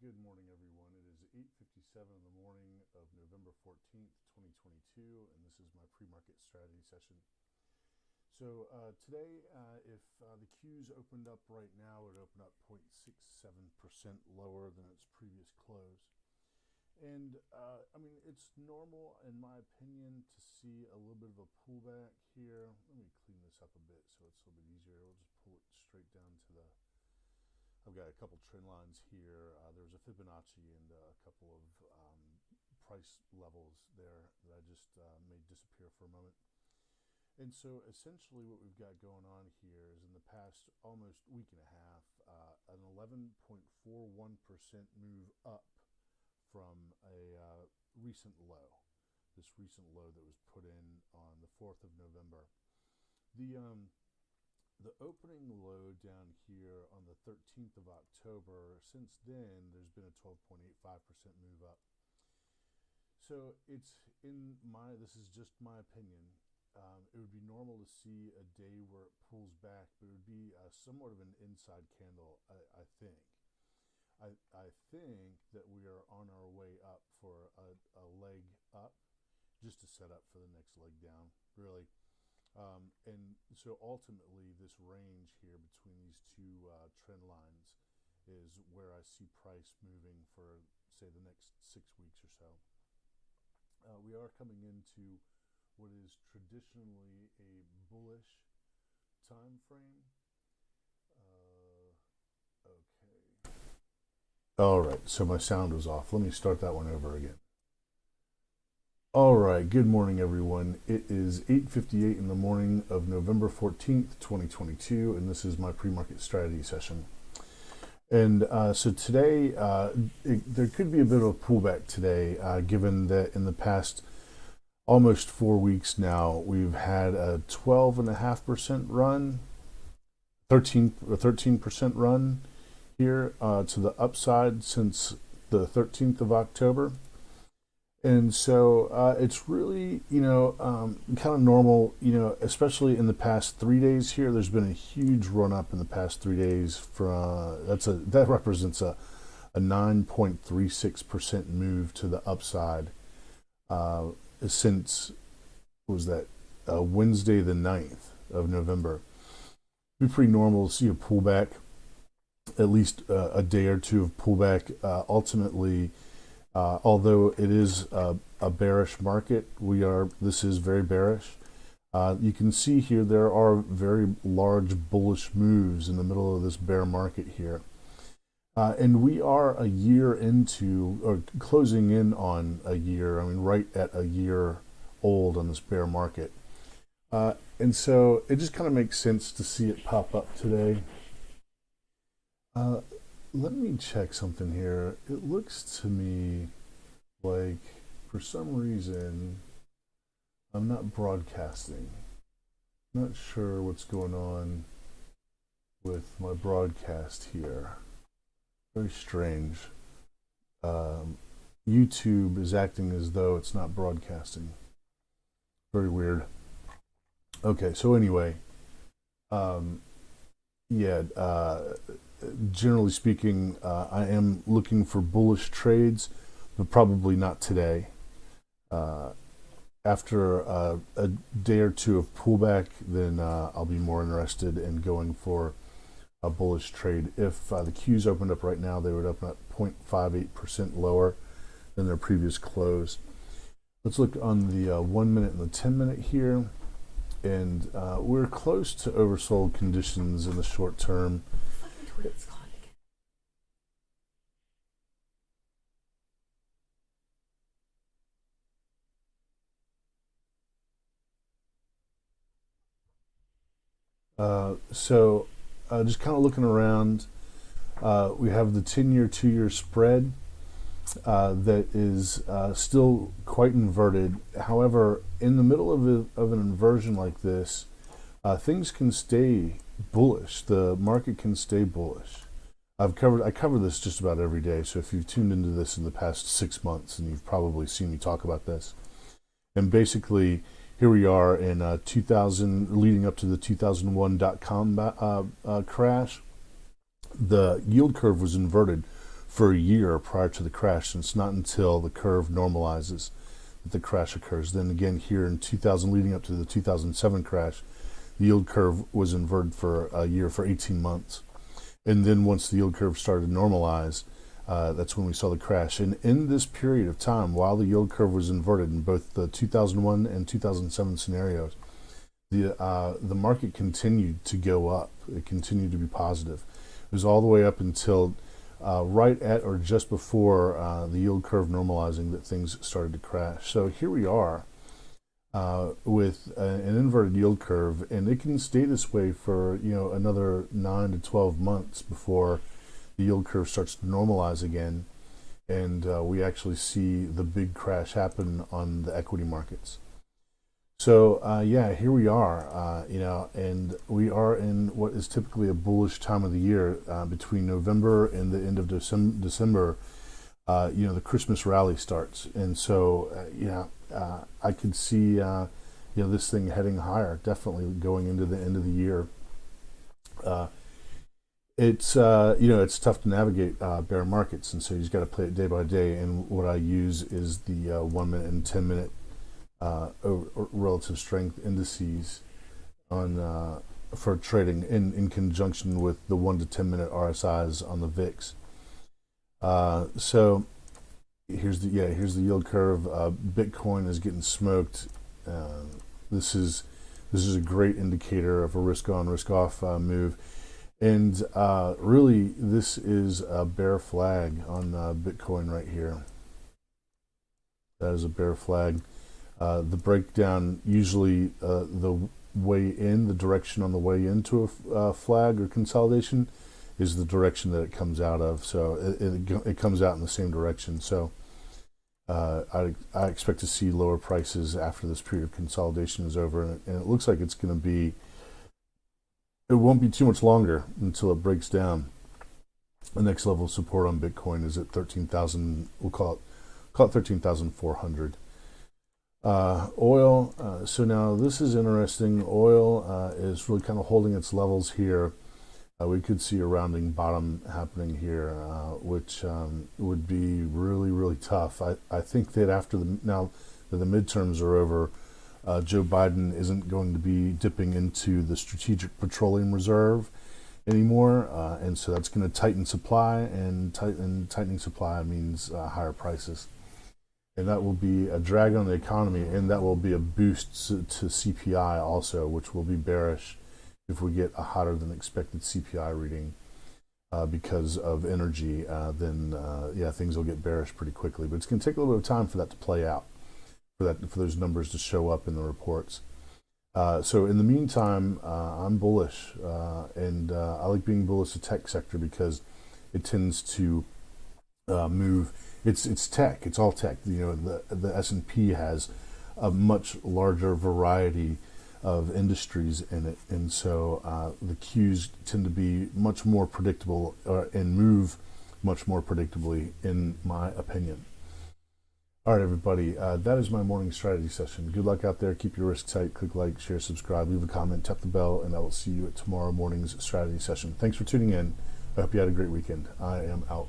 Good morning, everyone. It is 8:57 in the morning of November 14th, 2022, and this is my pre-market strategy session. So today, if the Q's opened up right now, it would open up 0.67% lower than its previous close. And I mean, it's normal, in my opinion, to see a little bit of a pullback here. Let me clean this up a bit so it's a little bit easier. We'll just pull it straight down to the I've got a couple trend lines here. There's a Fibonacci and a couple of price levels there that I just made disappear for a moment. And so essentially what we've got going on here is in the past almost week and a half, an 11.41% move up from a recent low, this recent low that was put in on the 4th of November. The opening low down here on the 13th of October, since then, there's been a 12.85% move up. So it's this is just my opinion. It would be normal to see a day where it pulls back, but it would be somewhat of an inside candle, I think. I think that we are on our way up for a leg up, just to set up for the next leg down, really. And so ultimately, this range here between these two trend lines is where I see price moving for, say, the next 6 weeks or so. We are coming into what is traditionally a bullish time frame. Okay. All right, so my sound was off. Let me start that one over again. All right, good morning, everyone. It is 8:58 in the morning of November 14th, 2022, and this is my pre-market strategy session. And so today, there could be a bit of a pullback today, given that in the past almost 4 weeks now, we've had a 12.5% run, 13% run here to the upside since the 13th of October. And so it's really, kind of normal, especially in the past 3 days here. There's been a huge run up in the past 3 days. That represents a 9.36% move to the upside since Wednesday the 9th of November. It'd be pretty normal to see a pullback, at least a day or two of pullback. Ultimately, although it is a bearish market, this is very bearish. You can see here there are very large bullish moves in the middle of this bear market here. And we are a year into, or closing in on a year, right at a year old on this bear market. And so it just kind of makes sense to see it pop up today. Let me check something here. It looks to me like, for some reason, I'm not broadcasting. Not sure what's going on with my broadcast here. Very strange. YouTube is acting as though it's not broadcasting. Very weird. Okay, so anyway, generally speaking, I am looking for bullish trades, but probably not today. After a day or two of pullback, then I'll be more interested in going for a bullish trade. If the Q's opened up right now, they would open up 0.58% lower than their previous close. Let's look on the 1 minute and the 10 minute here. And we're close to oversold conditions in the short term. Just kind of looking around, we have the 10-year, 2-year spread that is still quite inverted. However, in the middle of an inversion like this, things can stay bullish. The market can stay bullish. I cover this just about every day. So if you've tuned into this in the past 6 months, and you've probably seen me talk about this. And basically, here we are in 2000, leading up to the 2001 .com crash. The yield curve was inverted for a year prior to the crash, and it's not until the curve normalizes that the crash occurs. Then again, here in 2000, leading up to the 2007 crash, the yield curve was inverted for a year, for 18 months. And then once the yield curve started to normalize, that's when we saw the crash. And in this period of time, while the yield curve was inverted in both the 2001 and 2007 scenarios, the market continued to go up. It continued to be positive. It was all the way up until right at or just before the yield curve normalizing that things started to crash. So here we are with an inverted yield curve, and it can stay this way for another 9 to 12 months before the yield curve starts to normalize again, and we actually see the big crash happen on the equity markets. So yeah, here we are, and we are in what is typically a bullish time of the year between November and the end of December. The Christmas rally starts, and so I could see this thing heading higher, definitely going into the end of the year. It's it's tough to navigate bear markets, and so you just got to play it day by day. And what I use is the 1 minute and 10 minute relative strength indices on for trading in conjunction with the 1 to 10 minute RSIs on the VIX. So here's the yield curve. Bitcoin is getting smoked. This is a great indicator of a risk on, risk off move. And really, this is a bear flag on Bitcoin right here. That is a bear flag. The breakdown, usually the way in, the direction on the way into a flag or consolidation is the direction that it comes out of. So it comes out in the same direction. So I expect to see lower prices after this period of consolidation is over. And it looks like it's going to be, it won't be too much longer until it breaks down. The next level of support on Bitcoin is at 13,000, we'll call it 13,400. Oil, so now this is interesting. Oil is really kind of holding its levels here. We could see a rounding bottom happening here, which would be really, really tough. I think that now that the midterms are over, Joe Biden isn't going to be dipping into the Strategic Petroleum Reserve anymore, and so that's going to tighten supply, and tightening supply means higher prices. And that will be a drag on the economy, and that will be a boost to CPI also, which will be bearish if we get a hotter than expected CPI reading because of energy. Then things will get bearish pretty quickly. But it's going to take a little bit of time for that to play out, for those numbers to show up in the reports. So in the meantime, I'm bullish, and I like being bullish the tech sector because it tends to move. It's tech. It's all tech. The S&P has a much larger variety of industries in it, and so the Qs tend to be much more predictable and move much more predictably, in my opinion. All right, everybody, that is my morning strategy session. Good luck out there. Keep your risk tight. Click like, share, subscribe, leave a comment, tap the bell, and I will see you at tomorrow morning's strategy session. Thanks for tuning in. I hope you had a great weekend. I am out.